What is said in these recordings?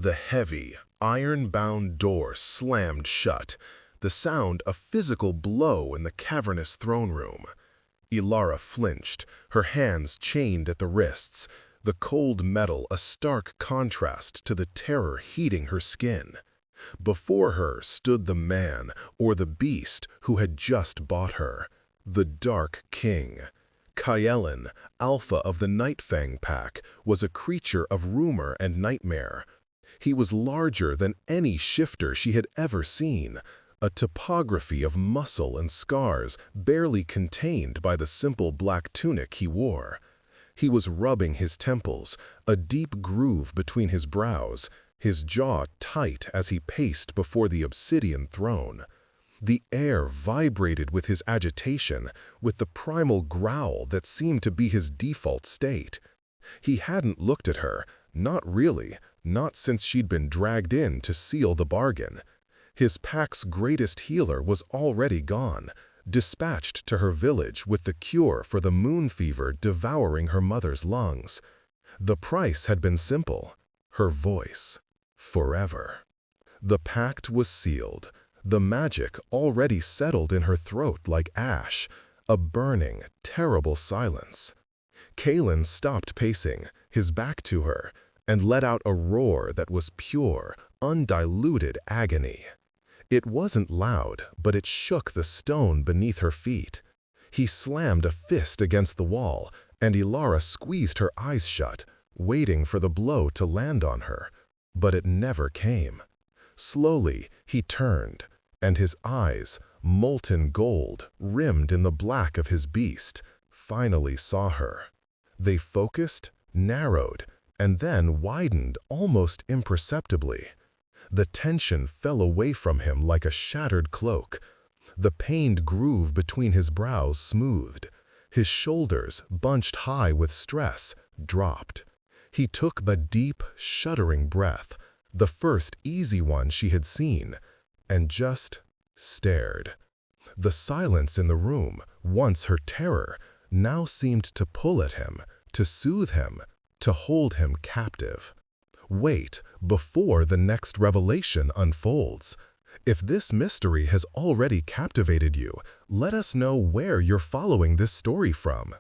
The heavy, iron-bound door slammed shut, the sound a physical blow in the cavernous throne room. Ilara flinched, her hands chained at the wrists, the cold metal a stark contrast to the terror heating her skin. Before her stood the man, or the beast, who had just bought her, the Dark King. Kyelen, alpha of the Nightfang pack, was a creature of rumor and nightmare. He was larger than any shifter she had ever seen, a topography of muscle and scars barely contained by the simple black tunic he wore. He was rubbing his temples, a deep groove between his brows, his jaw tight as he paced before the obsidian throne. The air vibrated with his agitation, with the primal growl that seemed to be his default state. He hadn't looked at her, not really, not since she'd been dragged in to seal the bargain. His pack's greatest healer was already gone, dispatched to her village with the cure for the moon fever devouring her mother's lungs. The price had been simple: her voice. Forever. The pact was sealed, the magic already settled in her throat like ash, a burning, terrible silence. Kylen stopped pacing, his back to her, and let out a roar that was pure, undiluted agony. It wasn't loud, but it shook the stone beneath her feet. He slammed a fist against the wall, and Ilara squeezed her eyes shut, waiting for the blow to land on her. But it never came. Slowly, he turned, and his eyes, molten gold, rimmed in the black of his beast, finally saw her. They focused, narrowed, and then widened almost imperceptibly. The tension fell away from him like a shattered cloak. The pained groove between his brows smoothed. His shoulders, bunched high with stress, dropped. He took a deep, shuddering breath, the first easy one she had seen, and just stared. The silence in the room, once her terror, now seemed to pull at him, to soothe him, to hold him captive. Wait before the next revelation unfolds. If this mystery has already captivated you, let us know where you're following this story from.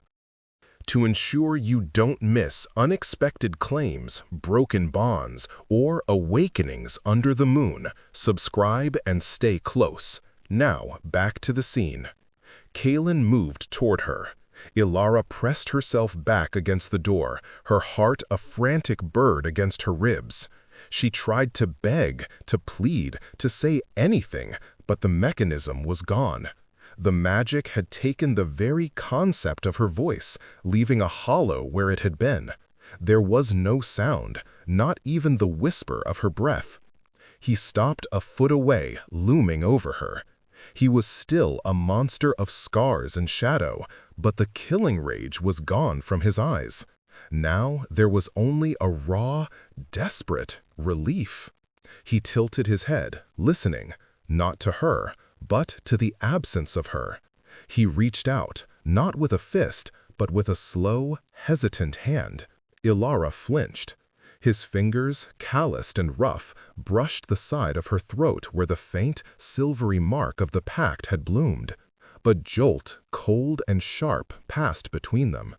To ensure you don't miss unexpected claims, broken bonds, or awakenings under the moon, subscribe and stay close. Now, back to the scene. Kylen moved toward her. Ilara pressed herself back against the door, her heart a frantic bird against her ribs. She tried to beg, to plead, to say anything, but the mechanism was gone. The magic had taken the very concept of her voice, leaving a hollow where it had been. There was no sound, not even the whisper of her breath. He stopped a foot away, looming over her. He was still a monster of scars and shadow, but the killing rage was gone from his eyes. Now there was only a raw, desperate relief. He tilted his head, listening, not to her, but to the absence of her. He reached out, not with a fist, but with a slow, hesitant hand. Ilara flinched. His fingers, calloused and rough, brushed the side of her throat where the faint, silvery mark of the pact had bloomed. But jolt, cold and sharp, passed between them.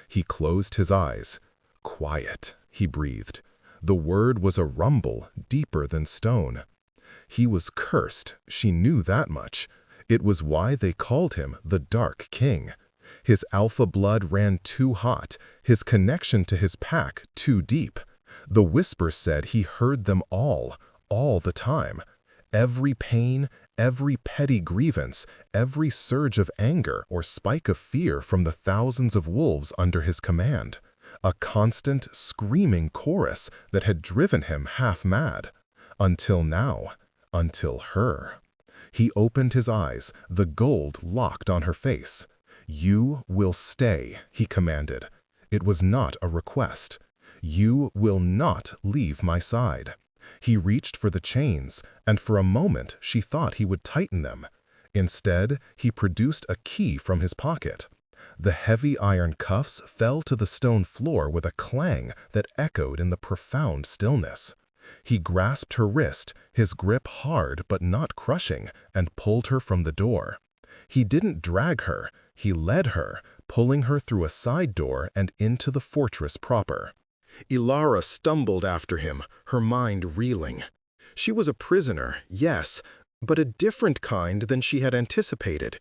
He closed his eyes. Quiet, he breathed. The word was a rumble, deeper than stone. He was cursed, she knew that much. It was why they called him the Dark King. His alpha blood ran too hot, his connection to his pack too deep. The whisper said he heard them all the time. Every pain, every petty grievance, every surge of anger or spike of fear from the thousands of wolves under his command. A constant, screaming chorus that had driven him half mad. Until now, until her. He opened his eyes, the gold locked on her face. "You will stay," he commanded. It was not a request. "You will not leave my side." He reached for the chains, and for a moment she thought he would tighten them. Instead, he produced a key from his pocket. The heavy iron cuffs fell to the stone floor with a clang that echoed in the profound stillness. He grasped her wrist, his grip hard but not crushing, and pulled her from the door. He didn't drag her, he led her, pulling her through a side door and into the fortress proper. Ilara stumbled after him, her mind reeling. She was a prisoner, yes, but a different kind than she had anticipated.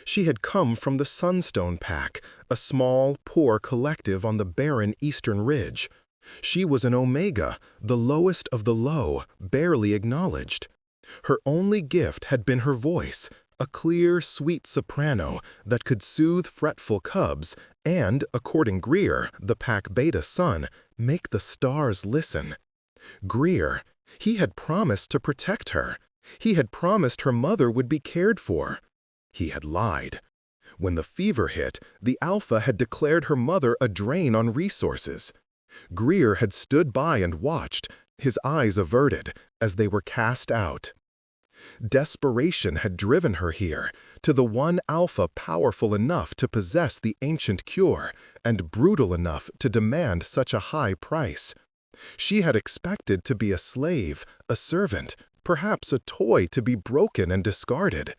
She had come from the Sunstone Pack, a small, poor collective on the barren eastern ridge. She was an Omega, the lowest of the low, barely acknowledged. Her only gift had been her voice, a clear, sweet soprano that could soothe fretful cubs and, according Greer, the Pack Beta son, make the stars listen. Greer, he had promised to protect her. He had promised her mother would be cared for. He had lied. When the fever hit, the Alpha had declared her mother a drain on resources. Greer had stood by and watched, his eyes averted, as they were cast out. Desperation had driven her here, to the one Alpha powerful enough to possess the ancient cure, and brutal enough to demand such a high price. She had expected to be a slave, a servant, perhaps a toy to be broken and discarded.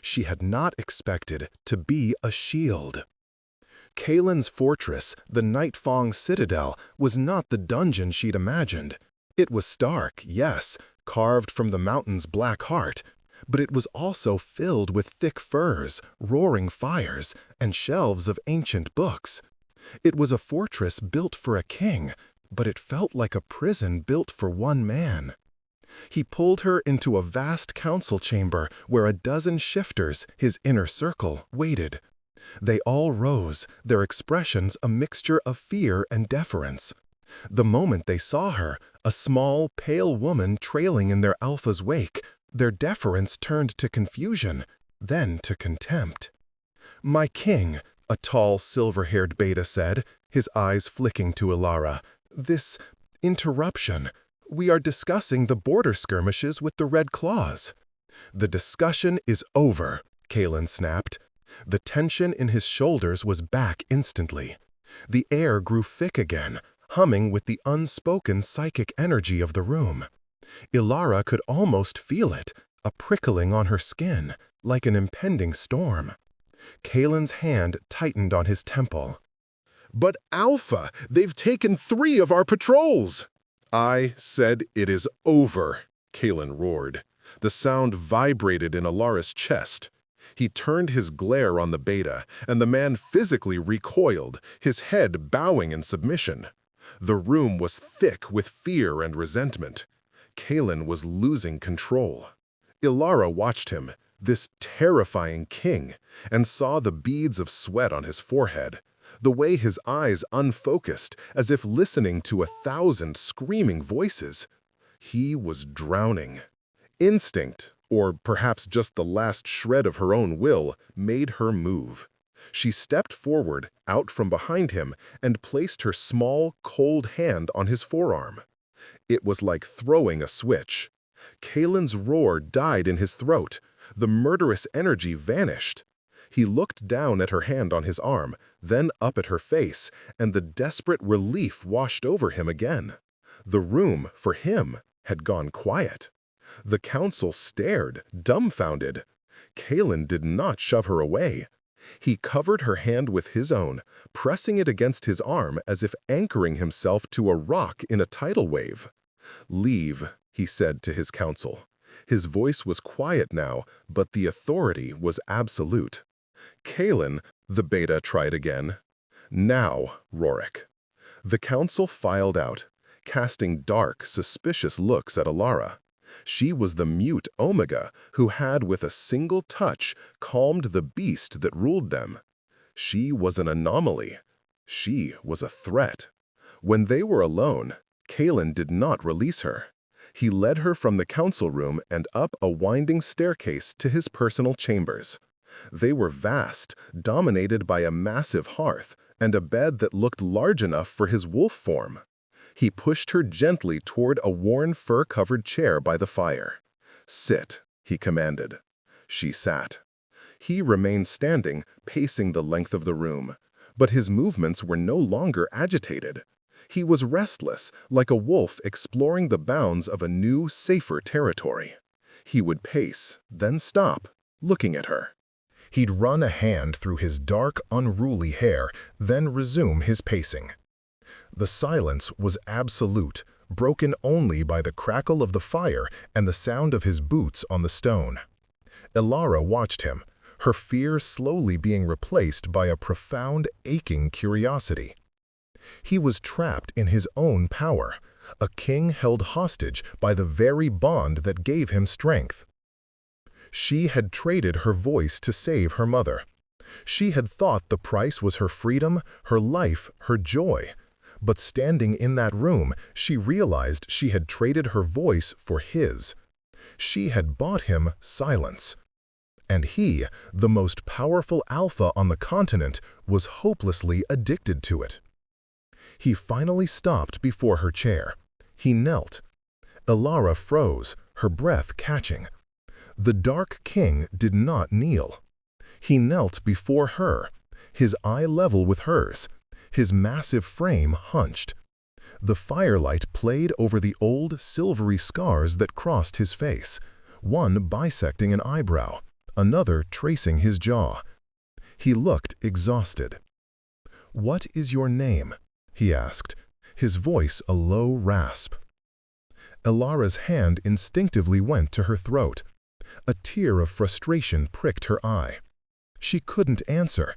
She had not expected to be a shield. Kalen's fortress, the Nightfang Citadel, was not the dungeon she'd imagined. It was stark, yes, carved from the mountain's black heart, but it was also filled with thick furs, roaring fires, and shelves of ancient books. It was a fortress built for a king, but it felt like a prison built for one man. He pulled her into a vast council chamber where a dozen shifters, his inner circle, waited. They all rose, their expressions a mixture of fear and deference. The moment they saw her, a small, pale woman trailing in their Alpha's wake, their deference turned to confusion, then to contempt. "My king," a tall, silver-haired Beta said, his eyes flicking to Ilara, "this interruption. We are discussing the border skirmishes with the Red Claws." "The discussion is over," Kalen snapped. The tension in his shoulders was back instantly. The air grew thick again, humming with the unspoken psychic energy of the room. Ilara could almost feel it, a prickling on her skin, like an impending storm. Kalen's hand tightened on his temple. "But Alpha, they've taken 3 of our patrols!" "I said it is over," Kalen roared. The sound vibrated in Ilara's chest. He turned his glare on the Beta, and the man physically recoiled, his head bowing in submission. The room was thick with fear and resentment. Kalen was losing control. Ilara watched him, this terrifying king, and saw the beads of sweat on his forehead, the way his eyes unfocused, as if listening to 1,000 screaming voices. He was drowning. Instinct, or perhaps just the last shred of her own will, made her move. She stepped forward, out from behind him, and placed her small, cold hand on his forearm. It was like throwing a switch. Kalen's roar died in his throat. The murderous energy vanished. He looked down at her hand on his arm, then up at her face, and the desperate relief washed over him again. The room, for him, had gone quiet. The council stared, dumbfounded. Kalen did not shove her away. He covered her hand with his own, pressing it against his arm as if anchoring himself to a rock in a tidal wave. "Leave," he said to his council. His voice was quiet now, but the authority was absolute. "Kalen," the Beta tried again. "Now, Rorik." The council filed out, casting dark, suspicious looks at Ilara. She was the mute Omega who had with a single touch calmed the beast that ruled them. She was an anomaly. She was a threat. When they were alone, Kalen did not release her. He led her from the council room and up a winding staircase to his personal chambers. They were vast, dominated by a massive hearth and a bed that looked large enough for his wolf form. He pushed her gently toward a worn fur-covered chair by the fire. "Sit," he commanded. She sat. He remained standing, pacing the length of the room, but his movements were no longer agitated. He was restless, like a wolf exploring the bounds of a new, safer territory. He would pace, then stop, looking at her. He'd run a hand through his dark, unruly hair, then resume his pacing. The silence was absolute, broken only by the crackle of the fire and the sound of his boots on the stone. Ilara watched him, her fear slowly being replaced by a profound, aching curiosity. He was trapped in his own power, a king held hostage by the very bond that gave him strength. She had traded her voice to save her mother. She had thought the price was her freedom, her life, her joy. But standing in that room, she realized she had traded her voice for his. She had bought him silence. And he, the most powerful alpha on the continent, was hopelessly addicted to it. He finally stopped before her chair. He knelt. Ilara froze, her breath catching. The Dark King did not kneel. He knelt before her, his eye level with hers, his massive frame hunched. The firelight played over the old, silvery scars that crossed his face, one bisecting an eyebrow, another tracing his jaw. He looked exhausted. "What is your name?" he asked, his voice a low rasp. Ilara's hand instinctively went to her throat. A tear of frustration pricked her eye. She couldn't answer.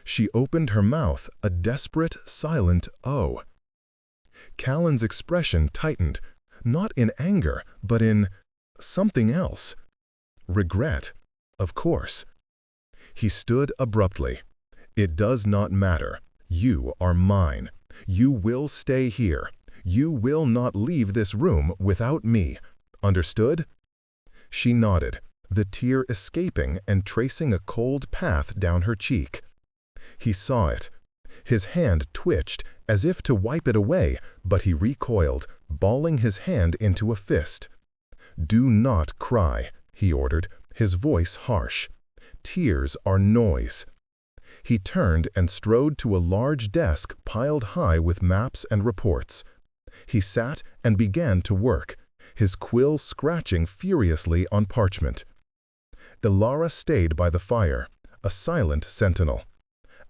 She opened her mouth, a desperate, silent "oh." Callan's expression tightened, not in anger, but in something else. Regret, of course. He stood abruptly. "It does not matter. You are mine. You will stay here. You will not leave this room without me. Understood?" She nodded, the tear escaping and tracing a cold path down her cheek. He saw it. His hand twitched, as if to wipe it away, but he recoiled, balling his hand into a fist. "Do not cry," he ordered, his voice harsh. "Tears are noise." He turned and strode to a large desk piled high with maps and reports. He sat and began to work, his quill scratching furiously on parchment. Ilara stayed by the fire, a silent sentinel.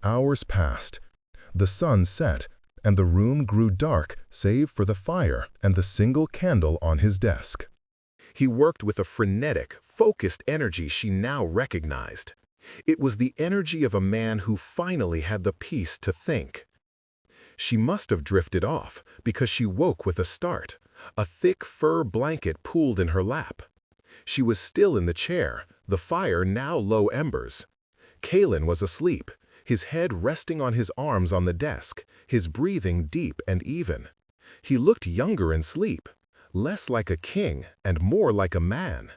Hours passed. The sun set, and the room grew dark save for the fire and the single candle on his desk. He worked with a frenetic, focused energy she now recognized. It was the energy of a man who finally had the peace to think. She must have drifted off, because she woke with a start. A thick fur blanket pooled in her lap. She was still in the chair, the fire now low embers. Callan was asleep, his head resting on his arms on the desk, his breathing deep and even. He looked younger in sleep, less like a king and more like a man.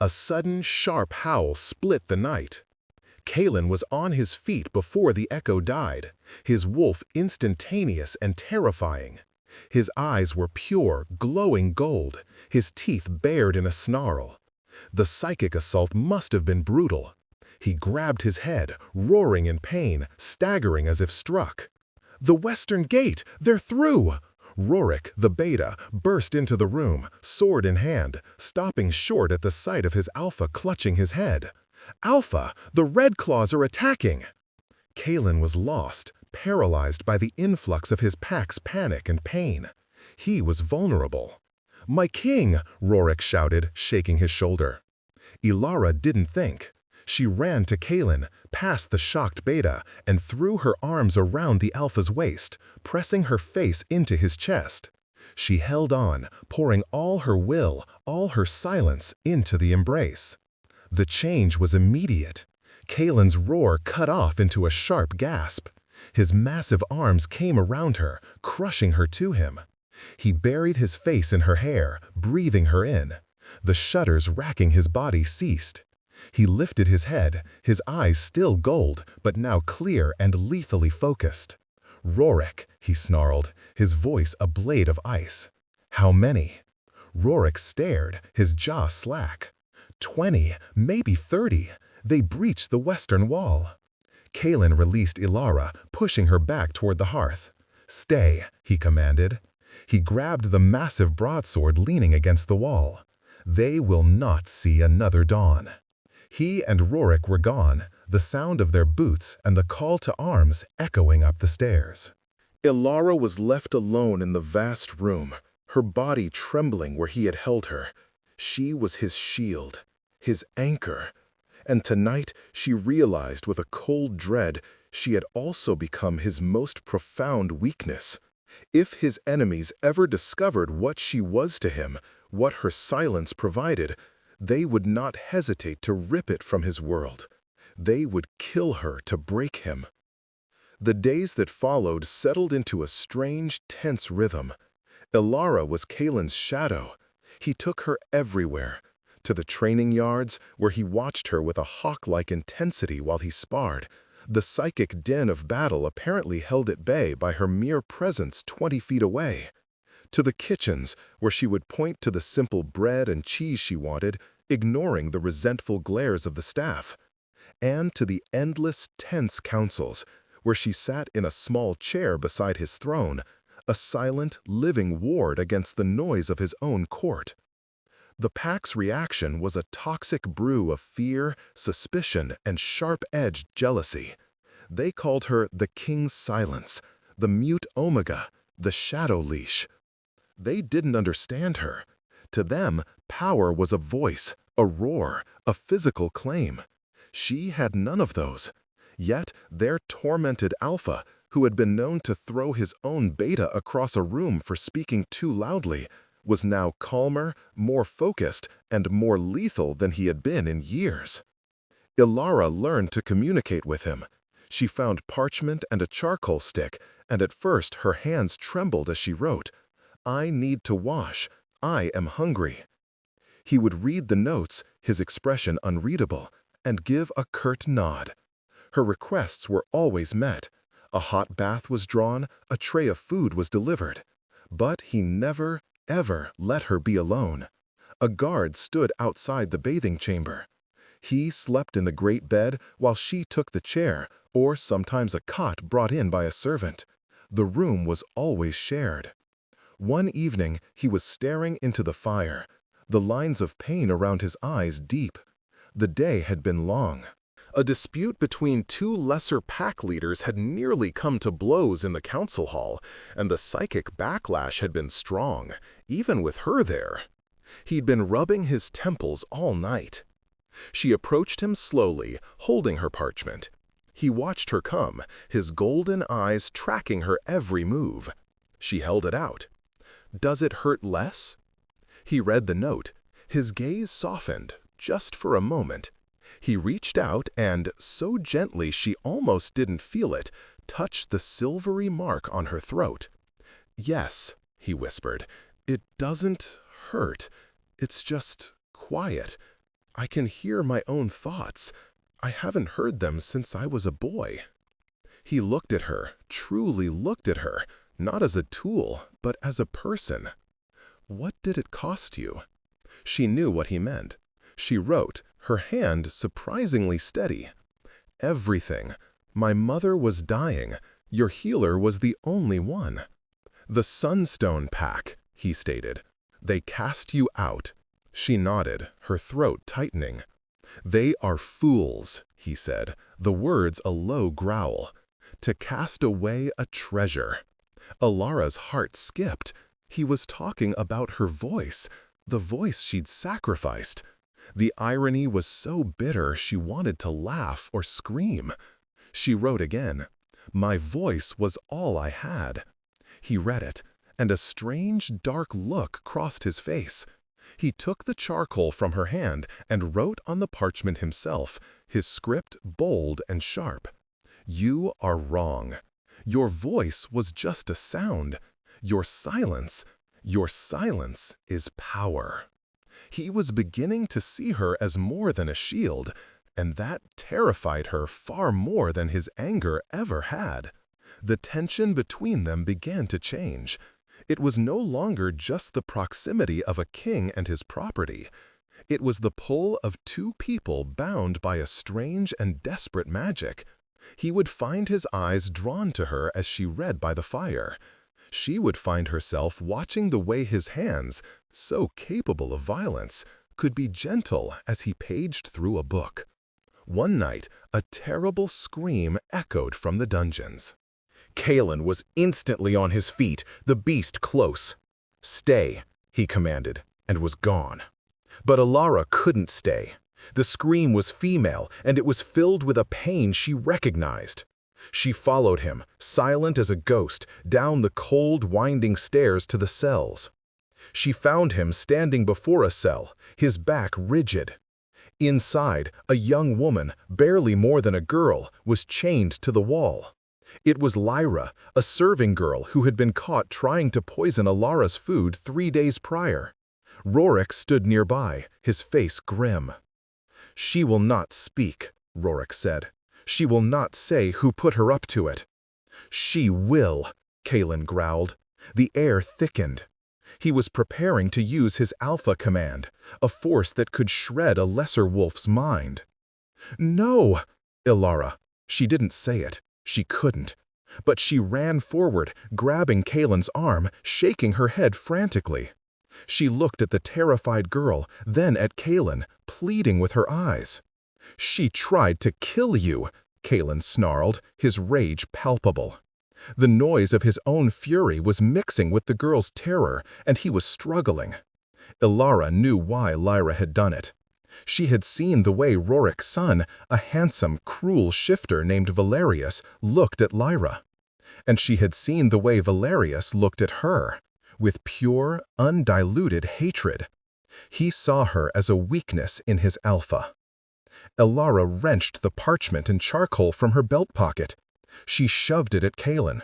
A sudden, sharp howl split the night. Callan was on his feet before the echo died, his wolf instantaneous and terrifying. His eyes were pure, glowing gold, his teeth bared in a snarl. The psychic assault must have been brutal. He grabbed his head, roaring in pain, staggering as if struck. "The Western Gate! They're through!" Rorik, the beta, burst into the room, sword in hand, stopping short at the sight of his alpha clutching his head. "Alpha, the Red Claws are attacking!" Callan was lost, paralyzed by the influx of his pack's panic and pain. He was vulnerable. "My king!" Rorik shouted, shaking his shoulder. Ilara didn't think. She ran to Callan, past the shocked beta, and threw her arms around the alpha's waist, pressing her face into his chest. She held on, pouring all her will, all her silence into the embrace. The change was immediate. Callan's roar cut off into a sharp gasp. His massive arms came around her, crushing her to him. He buried his face in her hair, breathing her in. The shudders racking his body ceased. He lifted his head, his eyes still gold, but now clear and lethally focused. "Rorik," he snarled, his voice a blade of ice. "How many?" Rorik stared, his jaw slack. 20, maybe 30. They breached the western wall. Callan released Ilara, pushing her back toward the hearth. "Stay," he commanded. He grabbed the massive broadsword leaning against the wall. "They will not see another dawn." He and Rorik were gone, the sound of their boots and the call to arms echoing up the stairs. Ilara was left alone in the vast room, her body trembling where he had held her. She was his shield, his anchor. And tonight she realized with a cold dread she had also become his most profound weakness. If his enemies ever discovered what she was to him, what her silence provided, they would not hesitate to rip it from his world. They would kill her to break him. The days that followed settled into a strange, tense rhythm. Ilara was Kalen's shadow. He took her everywhere, to the training yards where he watched her with a hawk-like intensity while he sparred, the psychic din of battle apparently held at bay by her mere presence 20 feet away, to the kitchens where she would point to the simple bread and cheese she wanted, ignoring the resentful glares of the staff, and to the endless, tense councils where she sat in a small chair beside his throne, a silent, living ward against the noise of his own court. The pack's reaction was a toxic brew of fear, suspicion, and sharp-edged jealousy. They called her the King's Silence, the Mute Omega, the Shadow Leash. They didn't understand her. To them, power was a voice, a roar, a physical claim. She had none of those. Yet their tormented alpha, who had been known to throw his own beta across a room for speaking too loudly, was now calmer, more focused, and more lethal than he had been in years. Ilara learned to communicate with him. She found parchment and a charcoal stick, and at first her hands trembled as she wrote, "I need to wash. I am hungry." He would read the notes, his expression unreadable, and give a curt nod. Her requests were always met. A hot bath was drawn, a tray of food was delivered. But he never, ever let her be alone. A guard stood outside the bathing chamber. He slept in the great bed while she took the chair, or sometimes a cot brought in by a servant. The room was always shared. One evening, he was staring into the fire, the lines of pain around his eyes deep. The day had been long. A dispute between two lesser pack leaders had nearly come to blows in the council hall, and the psychic backlash had been strong, even with her there. He'd been rubbing his temples all night. She approached him slowly, holding her parchment. He watched her come, his golden eyes tracking her every move. She held it out. "Does it hurt less?" He read the note. His gaze softened, just for a moment. He reached out and, so gently she almost didn't feel it, touched the silvery mark on her throat. "Yes," he whispered, "it doesn't hurt. It's just quiet. I can hear my own thoughts. I haven't heard them since I was a boy." He looked at her, truly looked at her, not as a tool, but as a person. "What did it cost you?" She knew what he meant. She wrote, her hand surprisingly steady. "Everything. My mother was dying. Your healer was the only one." "The Sunstone Pack," he stated. "They cast you out." She nodded, her throat tightening. "They are fools," he said, the words a low growl. "To cast away a treasure." Ilara's heart skipped. He was talking about her voice, the voice she'd sacrificed. The irony was so bitter she wanted to laugh or scream. She wrote again, "My voice was all I had." He read it, and a strange, dark look crossed his face. He took the charcoal from her hand and wrote on the parchment himself, his script bold and sharp. "You are wrong. Your voice was just a sound. Your silence is power." He was beginning to see her as more than a shield, and that terrified her far more than his anger ever had. The tension between them began to change. It was no longer just the proximity of a king and his property. It was the pull of two people bound by a strange and desperate magic. He would find his eyes drawn to her as she read by the fire. She would find herself watching the way his hands, so capable of violence, could be gentle as he paged through a book. One night, a terrible scream echoed from the dungeons. Kalen was instantly on his feet, the beast close. "Stay," he commanded, and was gone. But Alara couldn't stay. The scream was female, and it was filled with a pain she recognized. She followed him, silent as a ghost, down the cold, winding stairs to the cells. She found him standing before a cell, his back rigid. Inside, a young woman, barely more than a girl, was chained to the wall. It was Lyra, a serving girl who had been caught trying to poison Alara's food 3 days prior. Rorik stood nearby, his face grim. "She will not speak," Rorik said. "She will not say who put her up to it." "She will," Kalen growled. The air thickened. He was preparing to use his Alpha command, a force that could shred a lesser wolf's mind. "No!" Ilara. She didn't say it. She couldn't. But she ran forward, grabbing Kalen's arm, shaking her head frantically. She looked at the terrified girl, then at Kalen, pleading with her eyes. "She tried to kill you," Kalen snarled, his rage palpable. The noise of his own fury was mixing with the girl's terror, and he was struggling. Ilara knew why Lyra had done it. She had seen the way Rorik's son, a handsome, cruel shifter named Valerius, looked at Lyra. And she had seen the way Valerius looked at her, with pure, undiluted hatred. He saw her as a weakness in his Alpha. Ilara wrenched the parchment and charcoal from her belt pocket. She shoved it at Kalen.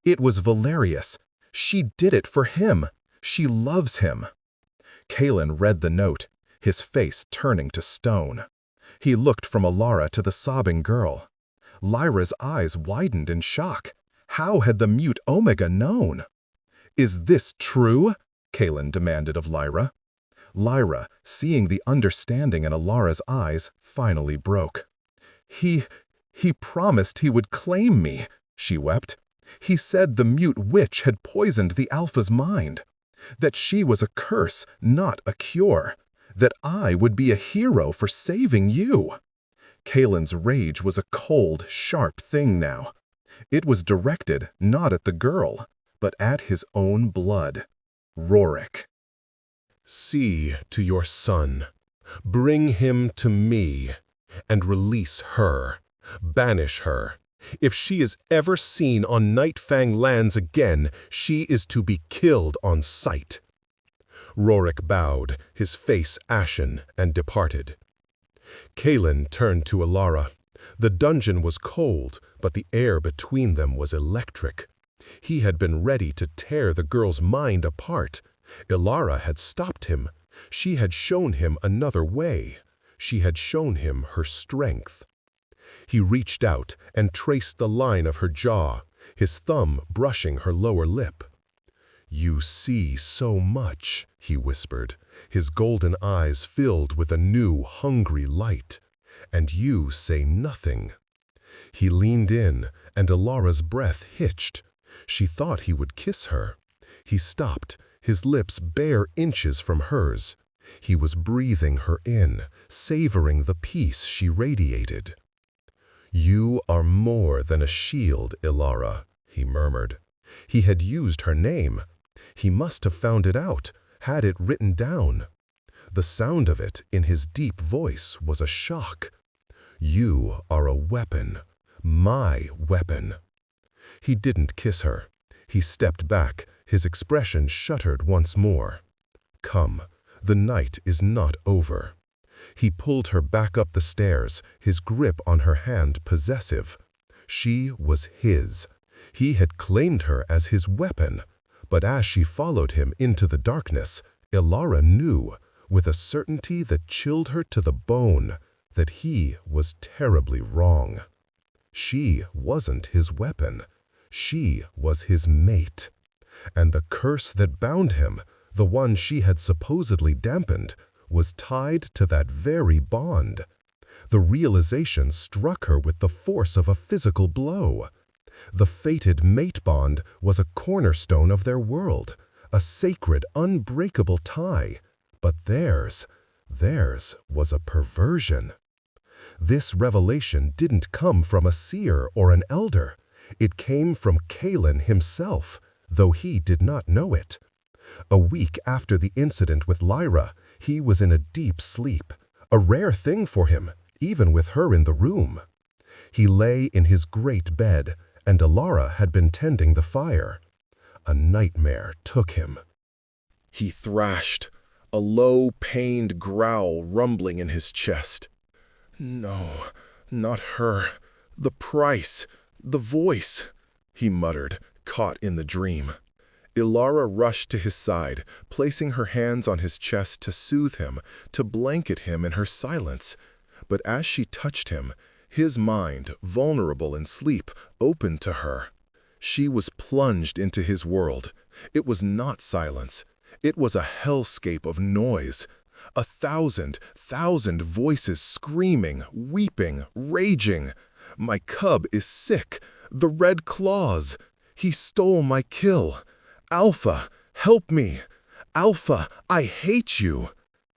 It was Valerius. She did it for him. She loves him. Kalen read the note, his face turning to stone. He looked from Ilara to the sobbing girl. Lyra's eyes widened in shock. How had the mute Omega known? "Is this true?" Kalen demanded of Lyra. Lyra, seeing the understanding in Ilara's eyes, finally broke. He promised he would claim me," she wept. "He said the mute witch had poisoned the Alpha's mind. That she was a curse, not a cure. That I would be a hero for saving you." Kalen's rage was a cold, sharp thing now. It was directed not at the girl, but at his own blood. Rorik. "See to your son. Bring him to me, and release her. Banish her. If she is ever seen on Nightfang lands again, she is to be killed on sight." Rorik bowed, his face ashen, and departed. Kalen turned to Ilara. The dungeon was cold, but the air between them was electric. He had been ready to tear the girl's mind apart. Ilara had stopped him. She had shown him another way. She had shown him her strength. He reached out and traced the line of her jaw, his thumb brushing her lower lip. "You see so much," he whispered, his golden eyes filled with a new, hungry light. "And you say nothing." He leaned in, and Ilara's breath hitched. She thought he would kiss her. He stopped, his lips bare inches from hers. He was breathing her in, savoring the peace she radiated. "You are more than a shield, Ilara," he murmured. He had used her name. He must have found it out, had it written down. The sound of it in his deep voice was a shock. "You are a weapon, my weapon." He didn't kiss her. He stepped back, his expression shuttered once more. "Come, the night is not over." He pulled her back up the stairs, his grip on her hand possessive. She was his. He had claimed her as his weapon. But as she followed him into the darkness, Ilara knew, with a certainty that chilled her to the bone, that he was terribly wrong. She wasn't his weapon. She was his mate. And the curse that bound him, the one she had supposedly dampened, was tied to that very bond. The realization struck her with the force of a physical blow. The fated mate bond was a cornerstone of their world, a sacred, unbreakable tie. But theirs was a perversion. This revelation didn't come from a seer or an elder. It came from Kalen himself, though he did not know it. A week after the incident with Lyra, he was in a deep sleep, a rare thing for him, even with her in the room. He lay in his great bed, and Alara had been tending the fire. A nightmare took him. He thrashed, a low, pained growl rumbling in his chest. No, not her. The price, the voice, he muttered, caught in the dream. Ilara rushed to his side, placing her hands on his chest to soothe him, to blanket him in her silence. But as she touched him, his mind, vulnerable in sleep, opened to her. She was plunged into his world. It was not silence. It was a hellscape of noise. 1,000 voices screaming, weeping, raging. My cub is sick. The red claws. He stole my kill. Alpha, help me. Alpha, I hate you.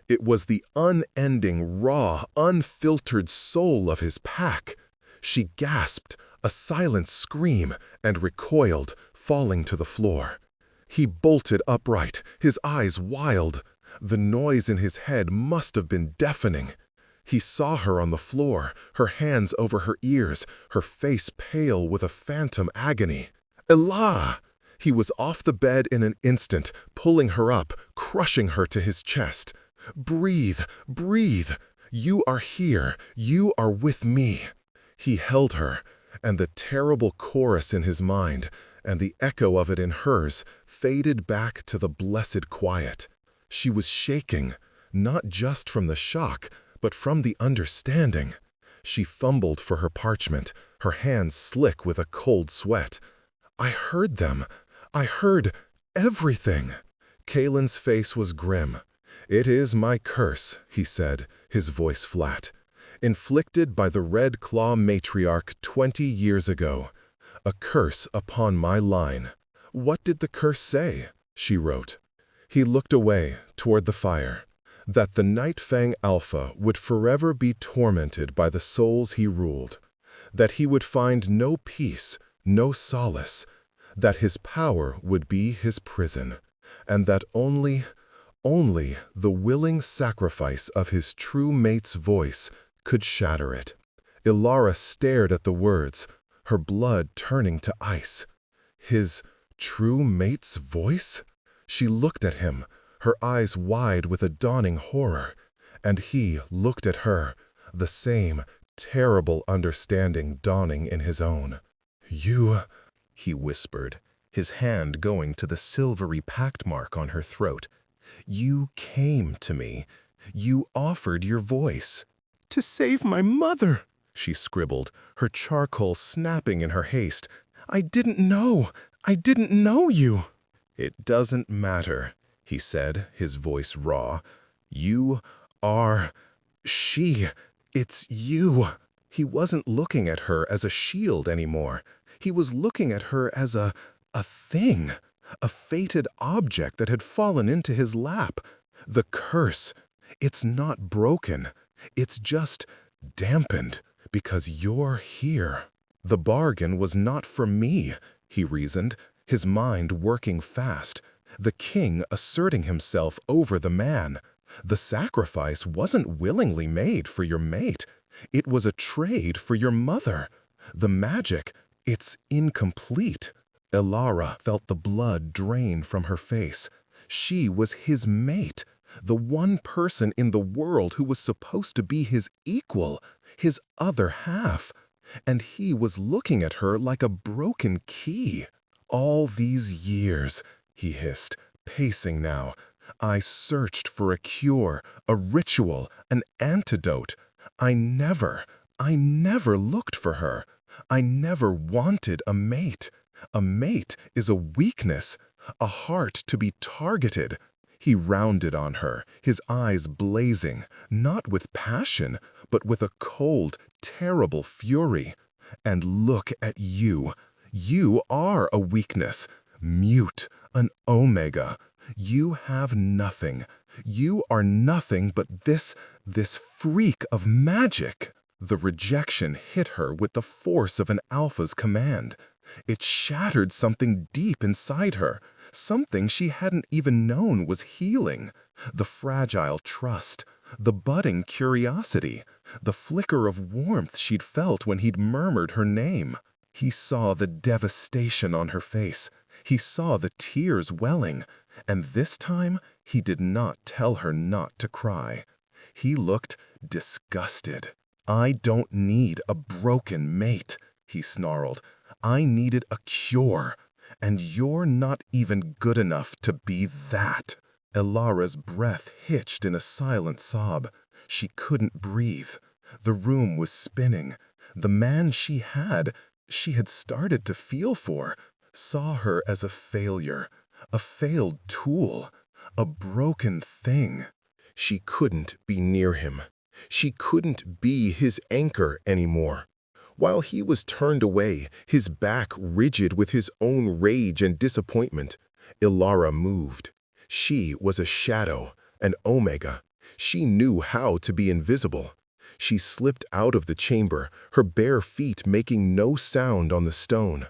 It was the unending, raw, unfiltered soul of his pack. She gasped, a silent scream, and recoiled, falling to the floor. He bolted upright, his eyes wild. The noise in his head must have been deafening. He saw her on the floor, her hands over her ears, her face pale with a phantom agony. Elah! He was off the bed in an instant, pulling her up, crushing her to his chest. Breathe, breathe. You are here. You are with me. He held her, and the terrible chorus in his mind, and the echo of it in hers, faded back to the blessed quiet. She was shaking, not just from the shock, but from the understanding. She fumbled for her parchment, her hands slick with a cold sweat. I heard them. I heard everything. Kalen's face was grim. It is my curse, he said, his voice flat. Inflicted by the Red Claw matriarch 20 years ago. A curse upon my line. What did the curse say? She wrote. He looked away, toward the fire. That the Night Fang Alpha would forever be tormented by the souls he ruled. That he would find no peace, no solace. That his power would be his prison. And that only the willing sacrifice of his true mate's voice could shatter it. Ilara stared at the words, her blood turning to ice. His true mate's voice? She looked at him, her eyes wide with a dawning horror, and he looked at her, the same terrible understanding dawning in his own. You, he whispered, his hand going to the silvery pact mark on her throat. You came to me. You offered your voice. To save my mother, she scribbled, her charcoal snapping in her haste. I didn't know you. It doesn't matter, he said, his voice raw. You are she. It's you. He wasn't looking at her as a shield anymore. He was looking at her as a thing, a fated object that had fallen into his lap. The curse. It's not broken. It's just dampened because you're here. The bargain was not for me, he reasoned, his mind working fast. The king asserting himself over the man. The sacrifice wasn't willingly made for your mate. It was a trade for your mother. The magic, it's incomplete. Ilara felt the blood drain from her face. She was his mate, the one person in the world who was supposed to be his equal, his other half. And he was looking at her like a broken key. All these years, he hissed, pacing now, I searched for a cure, a ritual, an antidote. I never looked for her. I never wanted a mate. A mate is a weakness, a heart to be targeted. He rounded on her, his eyes blazing, not with passion, but with a cold, terrible fury. And look at you. You are a weakness, mute, an omega. You have nothing. You are nothing but this freak of magic. The rejection hit her with the force of an alpha's command. It shattered something deep inside her, something she hadn't even known was healing. The fragile trust, the budding curiosity, the flicker of warmth she'd felt when he'd murmured her name. He saw the devastation on her face. He saw the tears welling. And this time, he did not tell her not to cry. He looked disgusted. "I don't need a broken mate," he snarled. "I needed a cure, and you're not even good enough to be that." Elara's breath hitched in a silent sob. She couldn't breathe. The room was spinning. The man she had started to feel for, saw her as a failure, a failed tool, a broken thing. She couldn't be near him. She couldn't be his anchor anymore. While he was turned away, his back rigid with his own rage and disappointment, Ilara moved. She was a shadow, an omega. She knew how to be invisible. She slipped out of the chamber, her bare feet making no sound on the stone.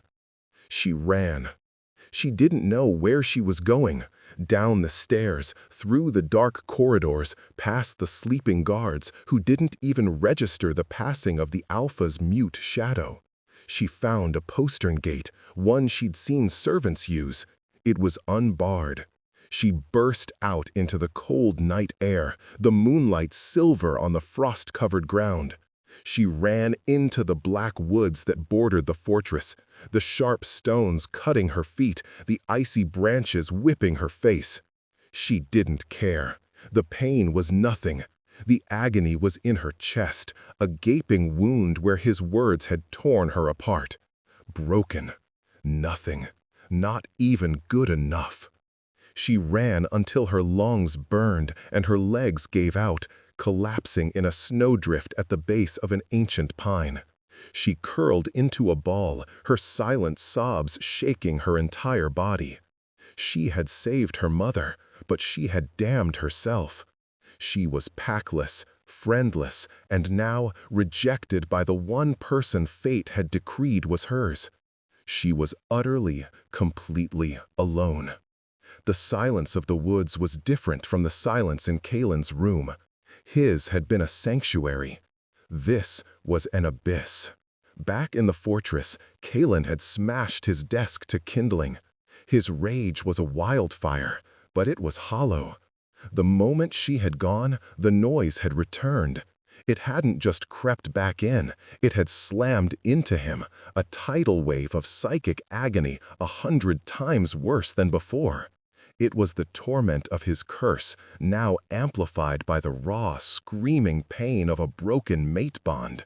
She ran. She didn't know where she was going. Down the stairs, through the dark corridors, past the sleeping guards who didn't even register the passing of the Alpha's mute shadow. She found a postern gate, one she'd seen servants use. It was unbarred. She burst out into the cold night air, the moonlight silver on the frost-covered ground. She ran into the black woods that bordered the fortress, the sharp stones cutting her feet, the icy branches whipping her face. She didn't care. The pain was nothing. The agony was in her chest, a gaping wound where his words had torn her apart. Broken. Nothing. Not even good enough. She ran until her lungs burned and her legs gave out, collapsing in a snowdrift at the base of an ancient pine. She curled into a ball, her silent sobs shaking her entire body. She had saved her mother, but she had damned herself. She was packless, friendless, and now rejected by the one person fate had decreed was hers. She was utterly, completely alone. The silence of the woods was different from the silence in Kalen's room. His had been a sanctuary. This was an abyss. Back in the fortress, Kalen had smashed his desk to kindling. His rage was a wildfire, but it was hollow. The moment she had gone, the noise had returned. It hadn't just crept back in, it had slammed into him, a tidal wave of psychic agony 100 times worse than before. It was the torment of his curse, now amplified by the raw, screaming pain of a broken mate bond.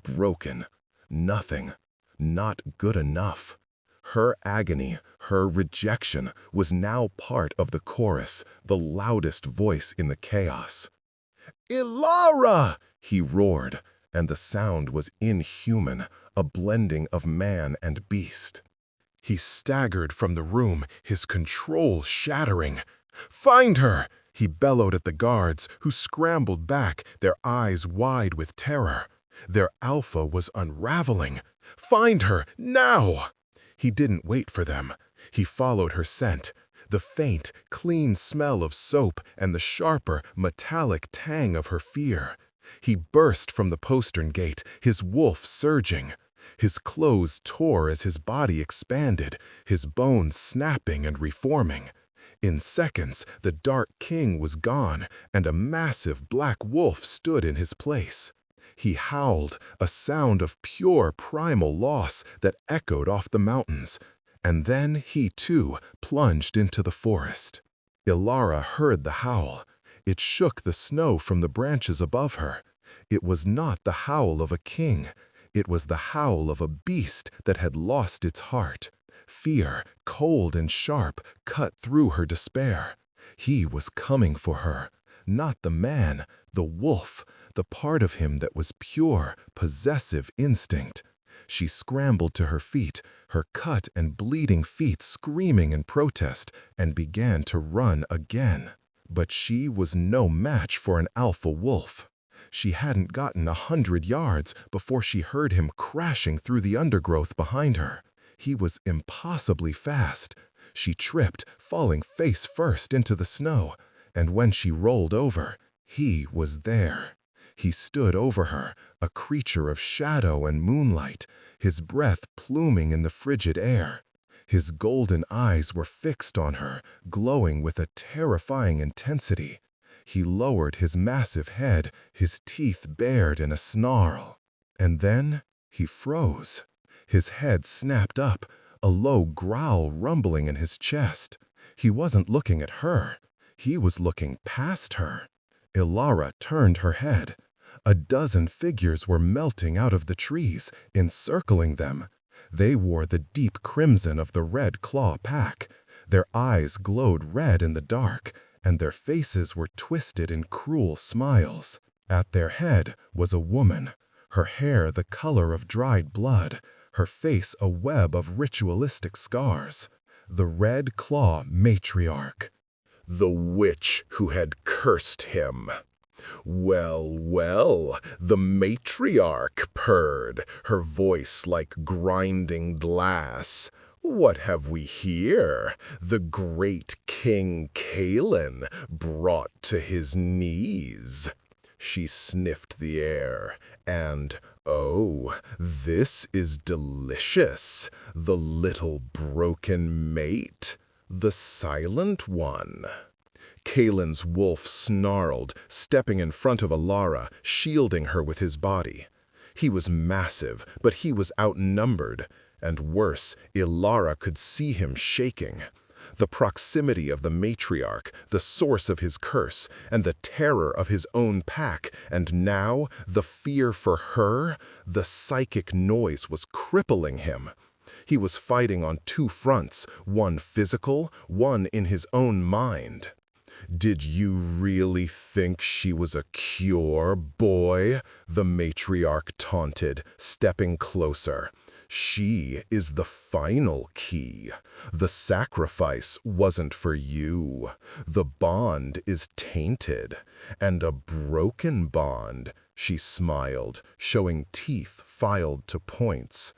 Broken. Nothing. Not good enough. Her agony, her rejection, was now part of the chorus, the loudest voice in the chaos. "Ilara!" he roared, and the sound was inhuman, a blending of man and beast. He staggered from the room, his control shattering. "Find her!" he bellowed at the guards, who scrambled back, their eyes wide with terror. Their alpha was unraveling. "Find her, now!" He didn't wait for them. He followed her scent, the faint, clean smell of soap and the sharper, metallic tang of her fear. He burst from the postern gate, his wolf surging. His clothes tore as his body expanded, his bones snapping and reforming. In seconds, the Dark King was gone, and a massive black wolf stood in his place. He howled, a sound of pure primal loss that echoed off the mountains. And then he, too, plunged into the forest. Ilara heard the howl. It shook the snow from the branches above her. It was not the howl of a king. It was the howl of a beast that had lost its heart. Fear, cold and sharp, cut through her despair. He was coming for her, not the man, the wolf, the part of him that was pure, possessive instinct. She scrambled to her feet, her cut and bleeding feet screaming in protest, and began to run again. But she was no match for an alpha wolf. She hadn't gotten 100 yards before she heard him crashing through the undergrowth behind her. He was impossibly fast. She tripped, falling face first into the snow, and when she rolled over, he was there. He stood over her, a creature of shadow and moonlight, his breath pluming in the frigid air. His golden eyes were fixed on her, glowing with a terrifying intensity. He lowered his massive head, his teeth bared in a snarl. And then he froze. His head snapped up, a low growl rumbling in his chest. He wasn't looking at her. He was looking past her. Ilara turned her head. A dozen figures were melting out of the trees, encircling them. They wore the deep crimson of the Red Claw pack. Their eyes glowed red in the dark, and their faces were twisted in cruel smiles. At their head was a woman, her hair the color of dried blood, her face a web of ritualistic scars. The Red Claw matriarch. The witch who had cursed him. Well, well, the matriarch purred, her voice like grinding glass. What have we here? The great King Kalen brought to his knees. She sniffed the air, and, oh, this is delicious. The little broken mate, the silent one. Kalen's wolf snarled, stepping in front of Ilara, shielding her with his body. He was massive, but he was outnumbered, and worse, Ilara could see him shaking. The proximity of the matriarch, the source of his curse, and the terror of his own pack, and now the fear for her, the psychic noise was crippling him. He was fighting on two fronts, one physical, one in his own mind. Did you really think she was a cure, boy? The matriarch taunted, stepping closer. She is the final key. The sacrifice wasn't for you. The bond is tainted, and a broken bond, she smiled, showing teeth filed to points,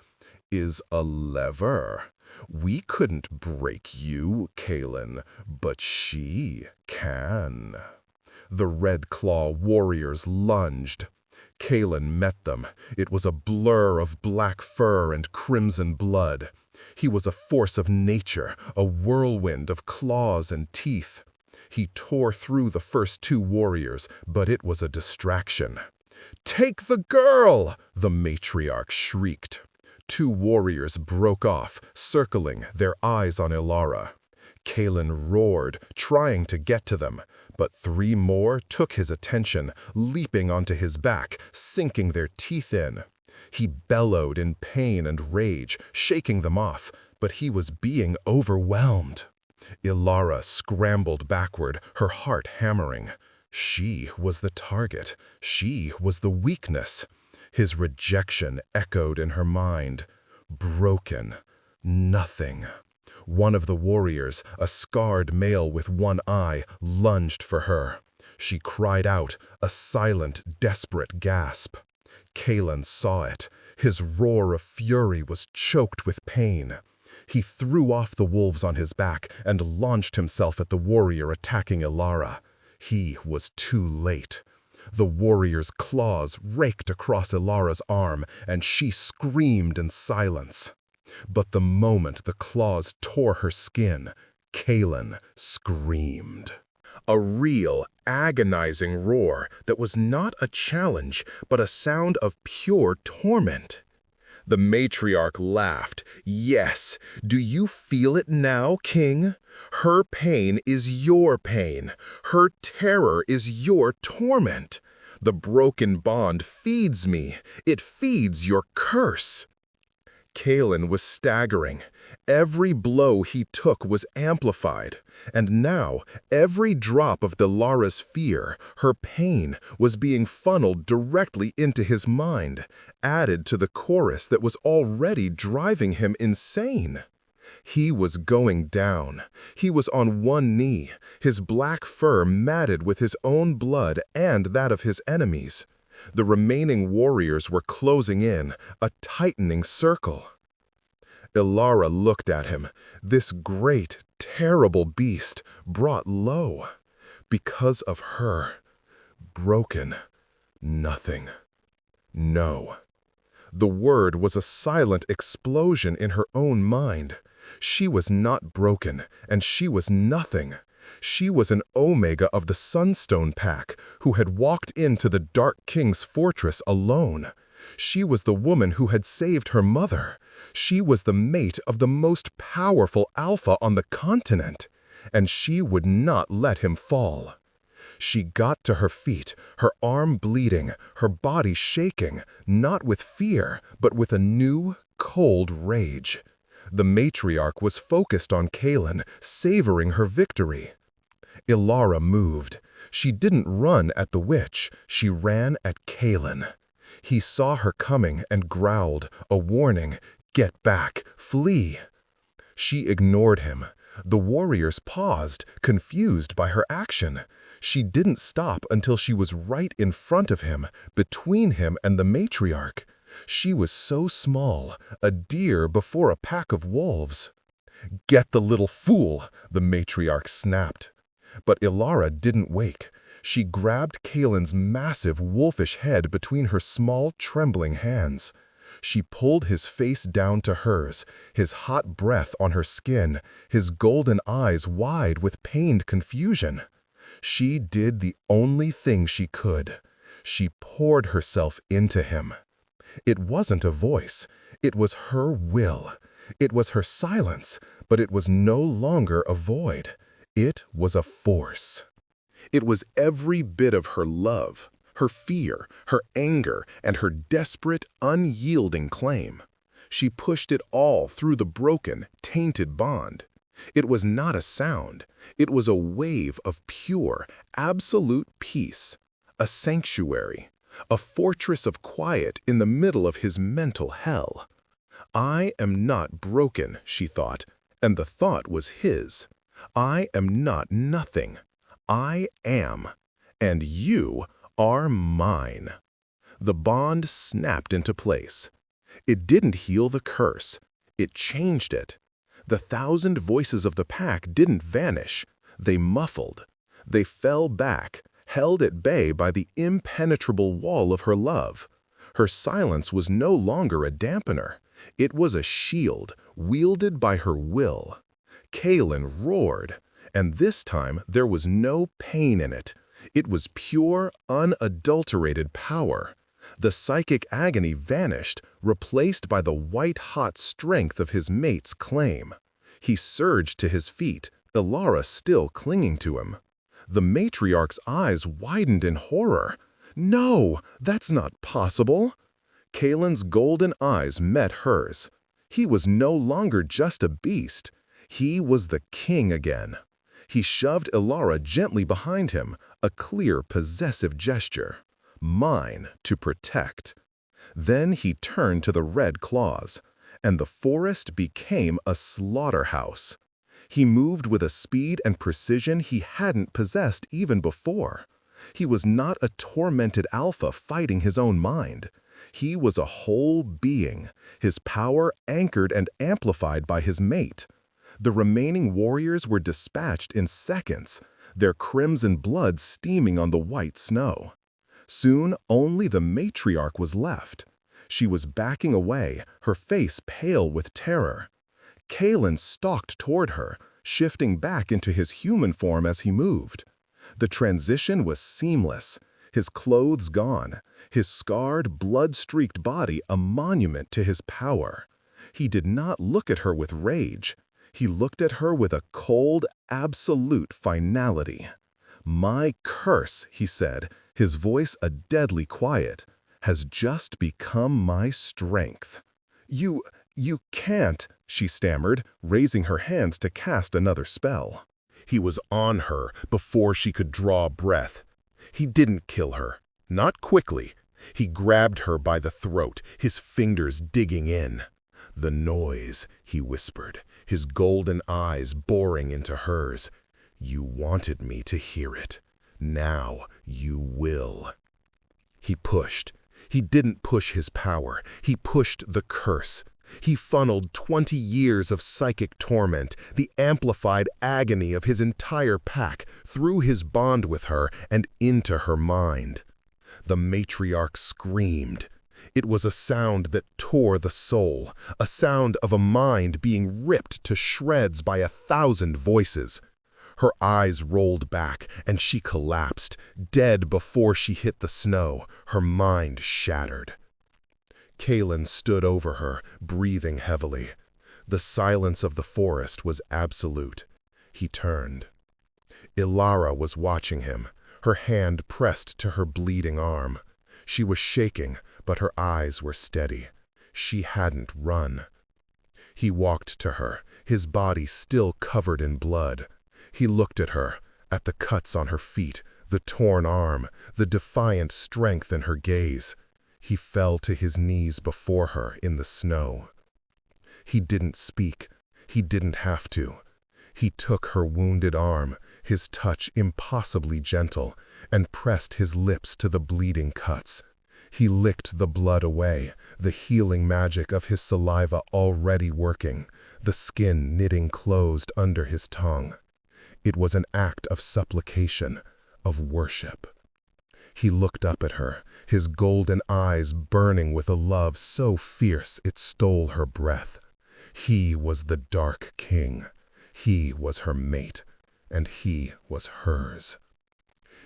is a lever. We couldn't break you, Kalen, but she can. The Red Claw warriors lunged. Kalen met them. It was a blur of black fur and crimson blood. He was a force of nature, a whirlwind of claws and teeth. He tore through the first two warriors, but it was a distraction. "Take the girl!" the matriarch shrieked. Two warriors broke off, circling, their eyes on Ilara. Kalen roared, trying to get to them, but three more took his attention, leaping onto his back, sinking their teeth in. He bellowed in pain and rage, shaking them off, but he was being overwhelmed. Ilara scrambled backward, her heart hammering. She was the target. She was the weakness. His rejection echoed in her mind. Broken. Nothing. One of the warriors, a scarred male with one eye, lunged for her. She cried out, a silent, desperate gasp. Kalen saw it. His roar of fury was choked with pain. He threw off the wolves on his back and launched himself at the warrior attacking Ilara. He was too late. The warrior's claws raked across Ilara's arm, and she screamed in silence. But the moment the claws tore her skin, Kalen screamed. A real, agonizing roar that was not a challenge, but a sound of pure torment. The matriarch laughed. "Yes, do you feel it now, King? Her pain is your pain. Her terror is your torment. The broken bond feeds me. It feeds your curse." Kalen was staggering. Every blow he took was amplified, and now every drop of Ilara's fear, her pain, was being funneled directly into his mind, added to the chorus that was already driving him insane. He was going down. He was on one knee, his black fur matted with his own blood and that of his enemies. The remaining warriors were closing in, a tightening circle. Ilara looked at him, this great, terrible beast, brought low. Because of her. Broken. Nothing. No. The word was a silent explosion in her own mind. She was not broken, and she was nothing. She was an Omega of the Sunstone Pack, who had walked into the Dark King's fortress alone. She was the woman who had saved her mother. She was the mate of the most powerful alpha on the continent, and she would not let him fall. She got to her feet, her arm bleeding, her body shaking, not with fear, but with a new, cold rage. The matriarch was focused on Kalen, savoring her victory. Ilara moved. She didn't run at the witch, she ran at Kalen. He saw her coming and growled, a warning, "Get back, flee." She ignored him. The warriors paused, confused by her action. She didn't stop until she was right in front of him, between him and the matriarch. She was so small, a deer before a pack of wolves. "Get the little fool," the matriarch snapped. But Ilara didn't wake. She grabbed Kalen's massive wolfish head between her small, trembling hands. She pulled his face down to hers, his hot breath on her skin, his golden eyes wide with pained confusion. She did the only thing she could. She poured herself into him. It wasn't a voice. It was her will. It was her silence, but it was no longer a void. It was a force. It was every bit of her love, her fear, her anger, and her desperate, unyielding claim. She pushed it all through the broken, tainted bond. It was not a sound. It was a wave of pure, absolute peace, a sanctuary, a fortress of quiet in the middle of his mental hell. I am not broken, she thought, and the thought was his. I am not nothing. I am, and you are mine. The bond snapped into place. It didn't heal the curse. It changed it. The 1,000 voices of the pack didn't vanish. They muffled. They fell back, held at bay by the impenetrable wall of her love. Her silence was no longer a dampener. It was a shield, wielded by her will. Kalen roared, and this time there was no pain in it. It was pure, unadulterated power. The psychic agony vanished, replaced by the white-hot strength of his mate's claim. He surged to his feet, Ilara still clinging to him. The matriarch's eyes widened in horror. "No, that's not possible." Kalen's golden eyes met hers. He was no longer just a beast. He was the king again. He shoved Ilara gently behind him, a clear, possessive gesture. Mine to protect. Then he turned to the red claws, and the forest became a slaughterhouse. He moved with a speed and precision he hadn't possessed even before. He was not a tormented alpha fighting his own mind. He was a whole being, his power anchored and amplified by his mate. The remaining warriors were dispatched in seconds, their crimson blood steaming on the white snow. Soon only the matriarch was left. She was backing away, her face pale with terror. Kalen stalked toward her, shifting back into his human form as he moved. The transition was seamless, his clothes gone, his scarred, blood-streaked body a monument to his power. He did not look at her with rage. He looked at her with a cold, absolute finality. "My curse," he said, his voice a deadly quiet, "has just become my strength. You "You can't," she stammered, raising her hands to cast another spell. He was on her before she could draw breath. He didn't kill her. Not quickly. He grabbed her by the throat, his fingers digging in. "The noise," he whispered, his golden eyes boring into hers. "You wanted me to hear it. Now you will." He pushed. He didn't push his power. He pushed the curse. He funneled 20 years of psychic torment, the amplified agony of his entire pack, through his bond with her and into her mind. The matriarch screamed. It was a sound that tore the soul, a sound of a mind being ripped to shreds by 1,000 voices. Her eyes rolled back, and she collapsed, dead before she hit the snow, her mind shattered. Kaelin stood over her, breathing heavily. The silence of the forest was absolute. He turned. Ilara was watching him, her hand pressed to her bleeding arm. She was shaking, but her eyes were steady. She hadn't run. He walked to her, his body still covered in blood. He looked at her, at the cuts on her feet, the torn arm, the defiant strength in her gaze. He fell to his knees before her in the snow. He didn't speak. He didn't have to. He took her wounded arm, his touch impossibly gentle, and pressed his lips to the bleeding cuts. He licked the blood away, the healing magic of his saliva already working, the skin knitting closed under his tongue. It was an act of supplication, of worship. He looked up at her, his golden eyes burning with a love so fierce it stole her breath. He was the Dark King. He was her mate, and he was hers.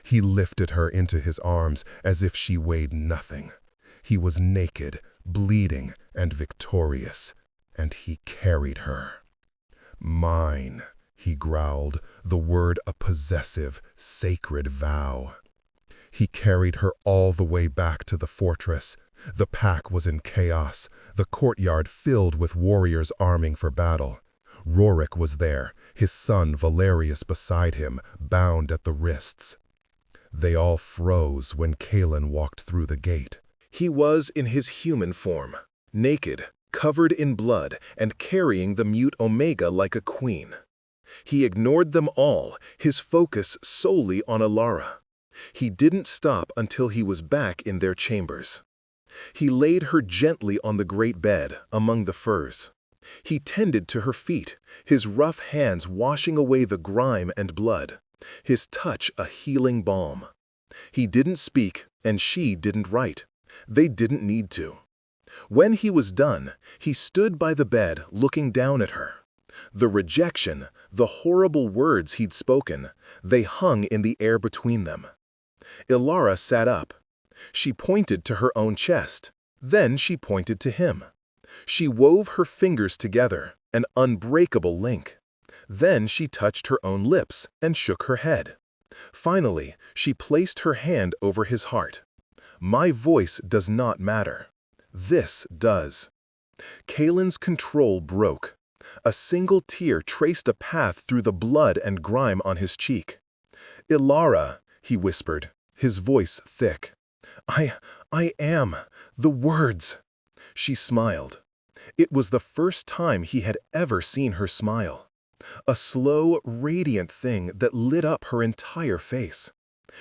He lifted her into his arms as if she weighed nothing. He was naked, bleeding, and victorious, and he carried her. "Mine," he growled, the word a possessive, sacred vow. He carried her all the way back to the fortress. The pack was in chaos, the courtyard filled with warriors arming for battle. Rorik was there, his son Valerius beside him, bound at the wrists. They all froze when Kaelin walked through the gate. He was in his human form, naked, covered in blood, and carrying the mute Omega like a queen. He ignored them all, his focus solely on Ilara. He didn't stop until he was back in their chambers. He laid her gently on the great bed, among the furs. He tended to her feet, his rough hands washing away the grime and blood, his touch a healing balm. He didn't speak, and she didn't write. They didn't need to. When he was done, he stood by the bed, looking down at her. The rejection, the horrible words he'd spoken, they hung in the air between them. Ilara sat up. She pointed to her own chest. Then she pointed to him. She wove her fingers together, an unbreakable link. Then she touched her own lips and shook her head. Finally, she placed her hand over his heart. "My voice does not matter. This does." Kaelin's control broke. A single tear traced a path through the blood and grime on his cheek. "Ilara," he whispered, his voice thick. I am. The words." She smiled. It was the first time he had ever seen her smile. A slow, radiant thing that lit up her entire face.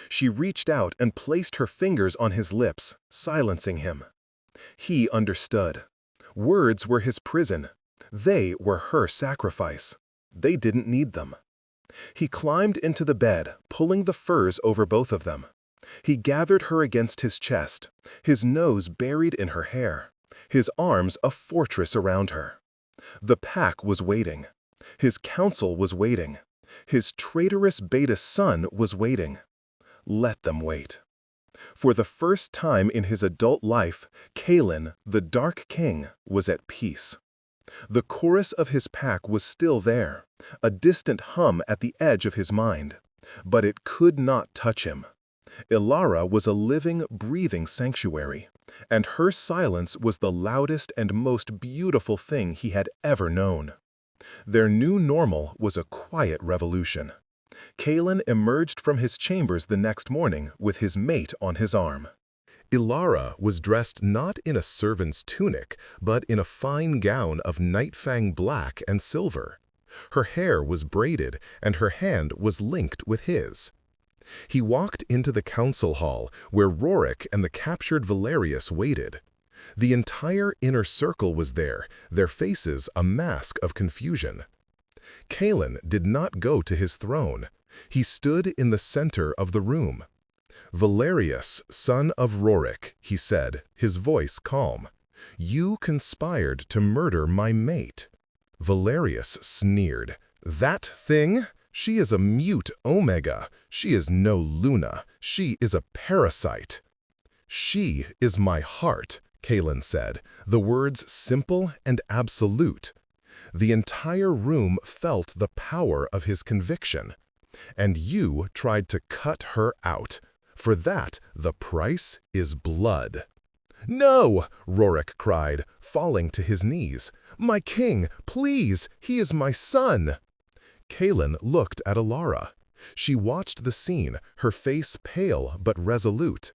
She reached out and placed her fingers on his lips, silencing him. He understood. Words were his prison. They were her sacrifice. They didn't need them. He climbed into the bed, pulling the furs over both of them. He gathered her against his chest, his nose buried in her hair, his arms a fortress around her. The pack was waiting. His council was waiting. His traitorous beta son was waiting. Let them wait. For the first time in his adult life, Kaelin, the Dark King, was at peace. The chorus of his pack was still there, a distant hum at the edge of his mind, but it could not touch him. Ilara was a living, breathing sanctuary, and her silence was the loudest and most beautiful thing he had ever known. Their new normal was a quiet revolution. Kalen emerged from his chambers the next morning with his mate on his arm. Ilara was dressed not in a servant's tunic, but in a fine gown of nightfang black and silver. Her hair was braided, and her hand was linked with his. He walked into the council hall, where Rorik and the captured Valerius waited. The entire inner circle was there, their faces a mask of confusion. Kalen did not go to his throne. He stood in the center of the room. "Valerius, son of Rorik," he said, his voice calm, "you conspired to murder my mate." Valerius sneered. "That thing? She is a mute Omega. She is no Luna. She is a parasite." "She is my heart," Kalen said, the words simple and absolute. The entire room felt the power of his conviction. "And you tried to cut her out. For that, the price is blood." "No!" Rorik cried, falling to his knees. "My king, please, he is my son!" Kalen looked at Ilara. She watched the scene, her face pale but resolute.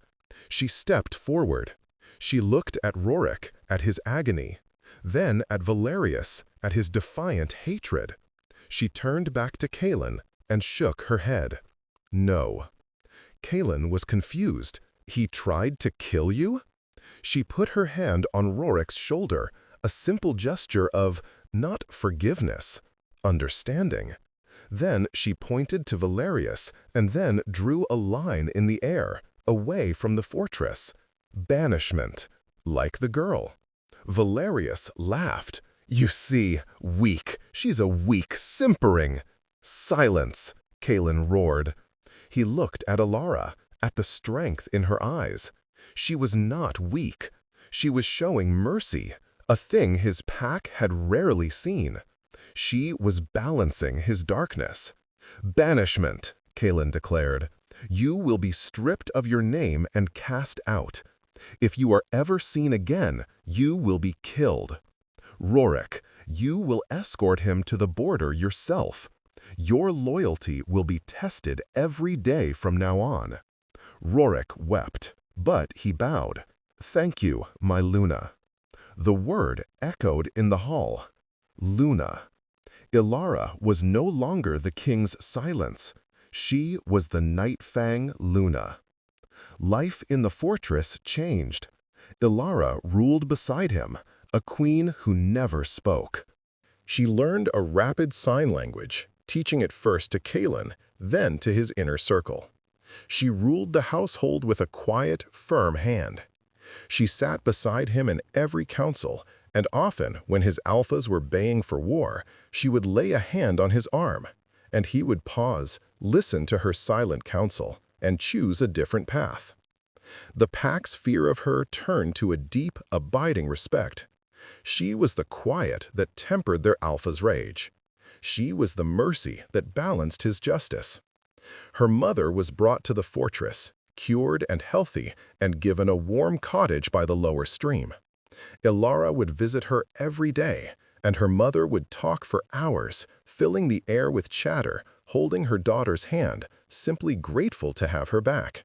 She stepped forward. She looked at Rorik, at his agony, then at Valerius, at his defiant hatred. She turned back to Kalen and shook her head. "No." Kalen was confused. "He tried to kill you?" She put her hand on Rorik's shoulder, a simple gesture of, not forgiveness, understanding. Then she pointed to Valerius and then drew a line in the air, away from the fortress. Banishment, like the girl. Valerius laughed. "You see, weak. She's a weak, simpering." "Silence," Kalen roared. He looked at Ilara, at the strength in her eyes. She was not weak. She was showing mercy, a thing his pack had rarely seen. She was balancing his darkness. "Banishment," Kalen declared. "You will be stripped of your name and cast out. If you are ever seen again, you will be killed. Rorik, you will escort him to the border yourself. Your loyalty will be tested every day from now on." Rorik wept, but he bowed. "Thank you, my Luna." The word echoed in the hall. Luna. Ilara was no longer the king's silence. She was the Nightfang Luna. Life in the fortress changed. Ilara ruled beside him, a queen who never spoke. She learned a rapid sign language, teaching it first to Kalen, then to his inner circle. She ruled the household with a quiet, firm hand. She sat beside him in every council, and often, when his alphas were baying for war, she would lay a hand on his arm, and he would pause, listen to her silent counsel, and choose a different path. The pack's fear of her turned to a deep, abiding respect. She was the quiet that tempered their alpha's rage. She was the mercy that balanced his justice. Her mother was brought to the fortress, cured and healthy, and given a warm cottage by the lower stream. Ilara would visit her every day, and her mother would talk for hours, filling the air with chatter, holding her daughter's hand, simply grateful to have her back.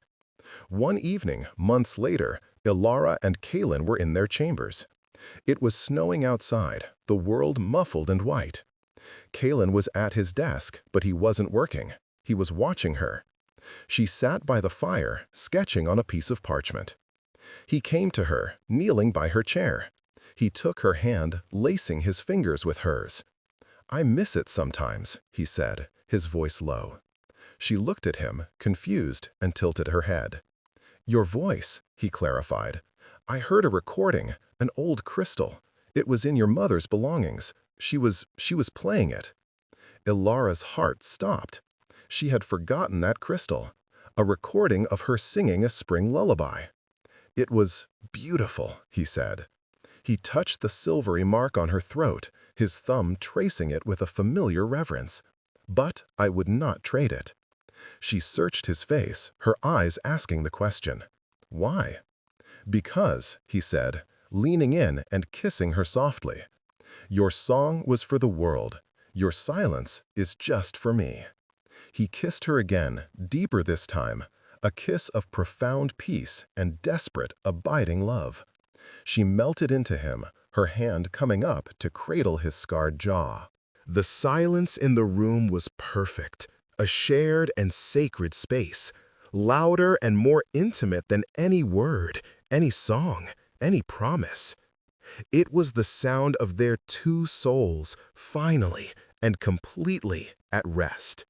One evening, months later, Ilara and Kalen were in their chambers. It was snowing outside, the world muffled and white. Kalen was at his desk, but he wasn't working. He was watching her. She sat by the fire, sketching on a piece of parchment. He came to her, kneeling by her chair. He took her hand, lacing his fingers with hers. "I miss it sometimes," he said, his voice low. She looked at him, confused, and tilted her head. "Your voice," he clarified. "I heard a recording, an old crystal. It was in your mother's belongings. She was playing it." Ilara's heart stopped. She had forgotten that crystal, a recording of her singing a spring lullaby. "It was beautiful," he said. He touched the silvery mark on her throat, his thumb tracing it with a familiar reverence. "But I would not trade it." She searched his face, her eyes asking the question, "Why?" "Because," he said, leaning in and kissing her softly. "Your song was for the world. Your silence is just for me." He kissed her again, deeper this time, a kiss of profound peace and desperate, abiding love. She melted into him, her hand coming up to cradle his scarred jaw. The silence in the room was perfect, a shared and sacred space, louder and more intimate than any word, any song, any promise. It was the sound of their two souls, finally and completely at rest.